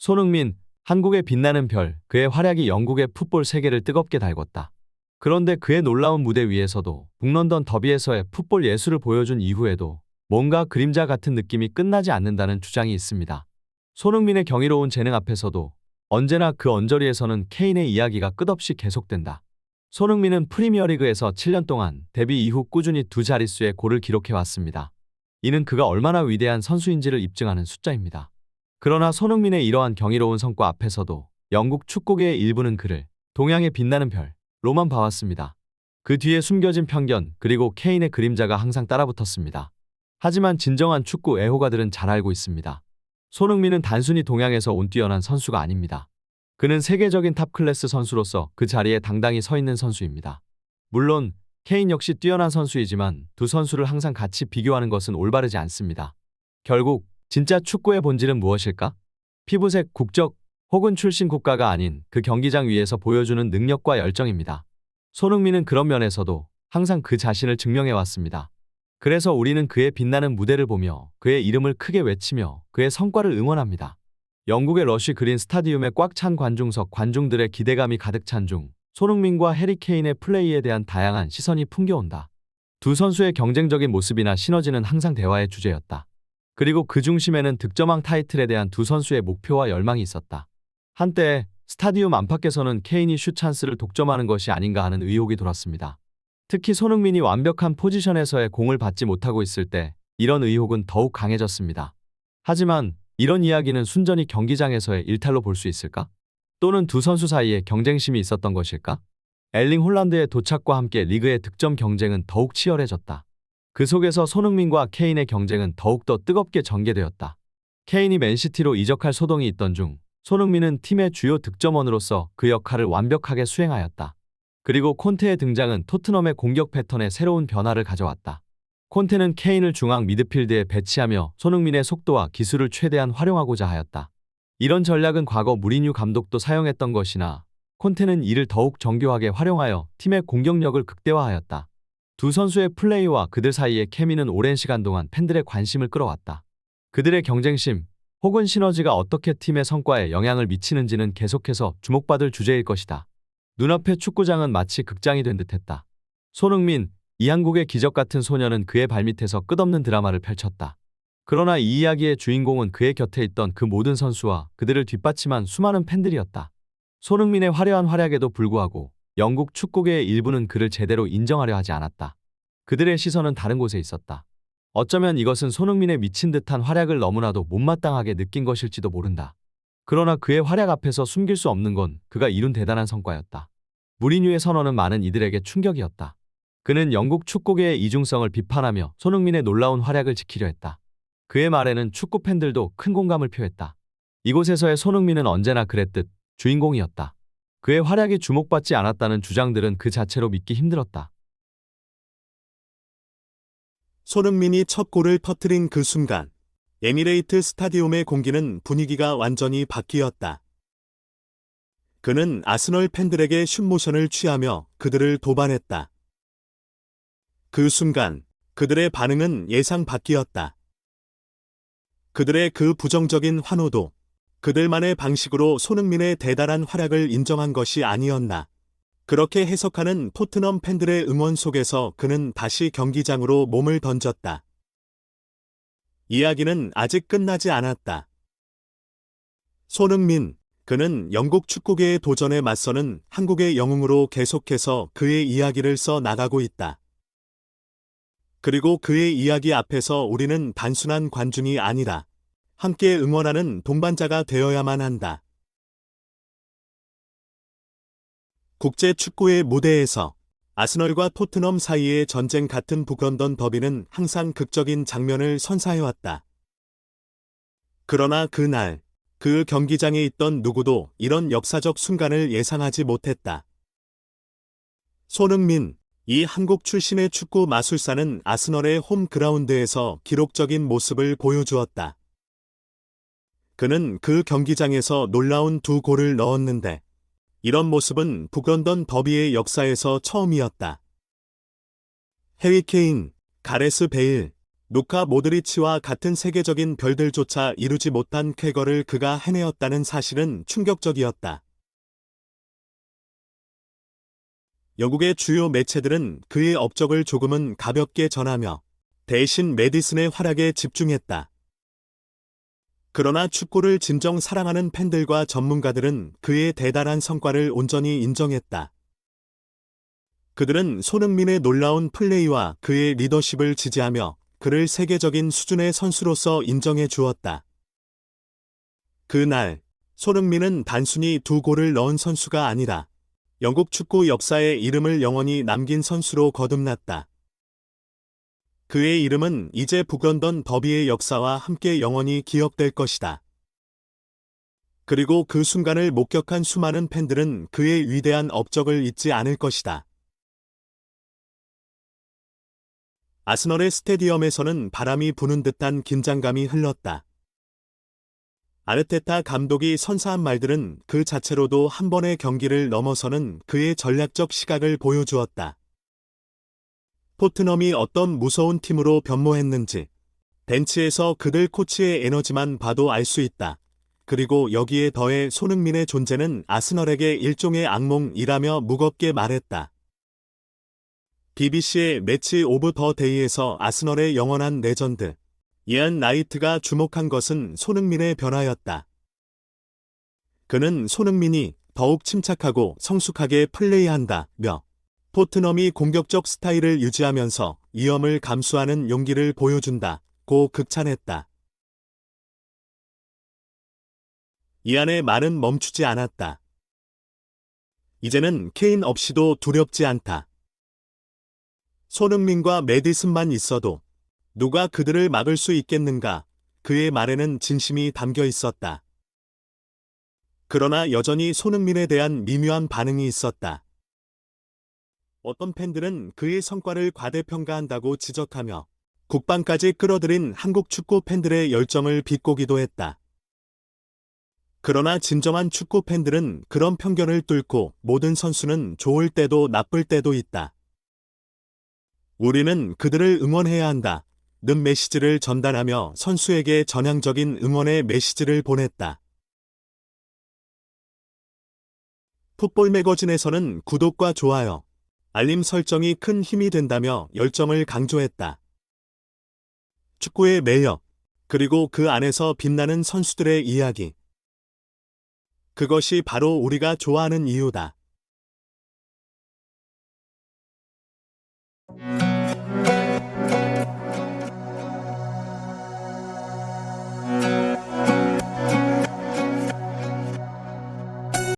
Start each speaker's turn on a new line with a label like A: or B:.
A: 손흥민, 한국의 빛나는 별, 그의 활약이 영국의 풋볼 세계를 뜨겁게 달궜다. 그런데 그의 놀라운 무대 위에서도 북런던 더비에서의 풋볼 예술을 보여준 이후에도 뭔가 그림자 같은 느낌이 끝나지 않는다는 주장이 있습니다. 손흥민의 경이로운 재능 앞에서도 언제나 그 언저리에서는 케인의 이야기가 끝없이 계속된다. 손흥민은 프리미어리그에서 7년 동안 데뷔 이후 꾸준히 두 자릿수의 골을 기록해왔습니다. 이는 그가 얼마나 위대한 선수인지를 입증하는 숫자입니다. 그러나 손흥민의 이러한 경이로운 성과 앞에서도 영국 축구계의 일부는 그를 동양의 빛나는 별로만 봐왔습니다. 그 뒤에 숨겨진 편견 그리고 케인의 그림자가 항상 따라붙었습니다. 하지만 진정한 축구 애호가들은 잘 알고 있습니다. 손흥민은 단순히 동양에서 온 뛰어난 선수가 아닙니다. 그는 세계적인 탑클래스 선수로서 그 자리에 당당히 서 있는 선수입니다. 물론 케인 역시 뛰어난 선수이지만 두 선수를 항상 같이 비교하는 것은 올바르지 않습니다. 결국 진짜 축구의 본질은 무엇일까? 피부색, 국적 혹은 출신 국가가 아닌 그 경기장 위에서 보여주는 능력과 열정입니다. 손흥민은 그런 면에서도 항상 그 자신을 증명해왔습니다. 그래서 우리는 그의 빛나는 무대를 보며 그의 이름을 크게 외치며 그의 성과를 응원합니다. 영국의 러쉬 그린 스타디움에 꽉 찬 관중석, 관중들의 기대감이 가득 찬 중 손흥민과 해리 케인의 플레이에 대한 다양한 시선이 풍겨온다. 두 선수의 경쟁적인 모습이나 시너지는 항상 대화의 주제였다. 그리고 그 중심에는 득점왕 타이틀에 대한 두 선수의 목표와 열망이 있었다. 한때 스타디움 안팎에서는 케인이 슛 찬스를 독점하는 것이 아닌가 하는 의혹이 돌았습니다. 특히 손흥민이 완벽한 포지션에서의 공을 받지 못하고 있을 때 이런 의혹은 더욱 강해졌습니다. 하지만 이런 이야기는 순전히 경기장에서의 일탈로 볼 수 있을까? 또는 두 선수 사이에 경쟁심이 있었던 것일까? 엘링 홀란드의 도착과 함께 리그의 득점 경쟁은 더욱 치열해졌다. 그 속에서 손흥민과 케인의 경쟁은 더욱더 뜨겁게 전개되었다. 케인이 맨시티로 이적할 소동이 있던 중 손흥민은 팀의 주요 득점원으로서 그 역할을 완벽하게 수행하였다. 그리고 콘테의 등장은 토트넘의 공격 패턴에 새로운 변화를 가져왔다. 콘테는 케인을 중앙 미드필드에 배치하며 손흥민의 속도와 기술을 최대한 활용하고자 하였다. 이런 전략은 과거 무리뉴 감독도 사용했던 것이나 콘테는 이를 더욱 정교하게 활용하여 팀의 공격력을 극대화하였다. 두 선수의 플레이와 그들 사이의 케미는 오랜 시간 동안 팬들의 관심을 끌어왔다. 그들의 경쟁심 혹은 시너지가 어떻게 팀의 성과에 영향을 미치는지는 계속해서 주목받을 주제일 것이다. 눈앞의 축구장은 마치 극장이 된 듯했다. 손흥민, 이 한국의 기적 같은 소녀는 그의 발밑에서 끝없는 드라마를 펼쳤다. 그러나 이 이야기의 주인공은 그의 곁에 있던 그 모든 선수와 그들을 뒷받침한 수많은 팬들이었다. 손흥민의 화려한 활약에도 불구하고 영국 축구계의 일부는 그를 제대로 인정하려 하지 않았다. 그들의 시선은 다른 곳에 있었다. 어쩌면 이것은 손흥민의 미친 듯한 활약을 너무나도 못마땅하게 느낀 것일지도 모른다. 그러나 그의 활약 앞에서 숨길 수 없는 건 그가 이룬 대단한 성과였다. 무리뉴의 선언은 많은 이들에게 충격이었다. 그는 영국 축구계의 이중성을 비판하며 손흥민의 놀라운 활약을 지키려 했다. 그의 말에는 축구 팬들도 큰 공감을 표했다. 이곳에서의 손흥민은 언제나 그랬듯 주인공이었다. 그의 활약이 주목받지 않았다는 주장들은 그 자체로 믿기 힘들었다.
B: 손흥민이 첫 골을 터뜨린 그 순간 에미레이트 스타디움의 공기는 분위기가 완전히 바뀌었다. 그는 아스널 팬들에게 슛모션을 취하며 그들을 도반했다. 그 순간 그들의 반응은 예상 밖이었다. 그들의 그 부정적인 환호도 그들만의 방식으로 손흥민의 대단한 활약을 인정한 것이 아니었나. 그렇게 해석하는 토트넘 팬들의 응원 속에서 그는 다시 경기장으로 몸을 던졌다. 이야기는 아직 끝나지 않았다. 손흥민, 그는 영국 축구계의 도전에 맞서는 한국의 영웅으로 계속해서 그의 이야기를 써 나가고 있다. 그리고 그의 이야기 앞에서 우리는 단순한 관중이 아니라 함께 응원하는 동반자가 되어야만 한다. 국제 축구의 무대에서 아스널과 토트넘 사이의 전쟁 같은 북런던 더비는 항상 극적인 장면을 선사해왔다. 그러나 그날, 그 경기장에 있던 누구도 이런 역사적 순간을 예상하지 못했다. 손흥민, 이 한국 출신의 축구 마술사는 아스널의 홈그라운드에서 기록적인 모습을 보여주었다. 그는 그 경기장에서 놀라운 두 골을 넣었는데 이런 모습은 북런던 더비의 역사에서 처음이었다. 해리 케인, 가레스 베일, 루카 모드리치와 같은 세계적인 별들조차 이루지 못한 쾌거를 그가 해내었다는 사실은 충격적이었다. 영국의 주요 매체들은 그의 업적을 조금은 가볍게 전하며 대신 매디슨의 활약에 집중했다. 그러나 축구를 진정 사랑하는 팬들과 전문가들은 그의 대단한 성과를 온전히 인정했다. 그들은 손흥민의 놀라운 플레이와 그의 리더십을 지지하며 그를 세계적인 수준의 선수로서 인정해 주었다. 그날, 손흥민은 단순히 2골을 넣은 선수가 아니라 영국 축구 역사에 이름을 영원히 남긴 선수로 거듭났다. 그의 이름은 이제 북런던 더비의 역사와 함께 영원히 기억될 것이다. 그리고 그 순간을 목격한 수많은 팬들은 그의 위대한 업적을 잊지 않을 것이다. 아스널의 스테디엄에서는 바람이 부는 듯한 긴장감이 흘렀다. 아르테타 감독이 선사한 말들은 그 자체로도 한 번의 경기를 넘어서는 그의 전략적 시각을 보여주었다. 토트넘이 어떤 무서운 팀으로 변모했는지 벤치에서 그들 코치의 에너지만 봐도 알 수 있다. 그리고 여기에 더해 손흥민의 존재는 아스널에게 일종의 악몽이라며 무겁게 말했다. BBC의 매치 오브 더 데이에서 아스널의 영원한 레전드 이안 라이트가 주목한 것은 손흥민의 변화였다. 그는 손흥민이 더욱 침착하고 성숙하게 플레이한다며 토트넘이 공격적 스타일을 유지하면서 위험을 감수하는 용기를 보여준다고 극찬했다. 이안의 말은 멈추지 않았다. 이제는 케인 없이도 두렵지 않다. 손흥민과 매디슨만 있어도 누가 그들을 막을 수 있겠는가? 그의 말에는 진심이 담겨 있었다. 그러나 여전히 손흥민에 대한 미묘한 반응이 있었다. 어떤 팬들은 그의 성과를 과대평가한다고 지적하며 국방까지 끌어들인 한국 축구 팬들의 열정을 비꼬기도 했다. 그러나 진정한 축구 팬들은 그런 편견을 뚫고 모든 선수는 좋을 때도 나쁠 때도 있다. 우리는 그들을 응원해야 한다. 는 메시지를 전달하며 선수에게 전향적인 응원의 메시지를 보냈다. 풋볼 매거진에서는 구독과 좋아요, 알림 설정이 큰 힘이 된다며 열정을 강조했다. 축구의 매력, 그리고 그 안에서 빛나는 선수들의 이야기. 그것이 바로 우리가 좋아하는 이유다.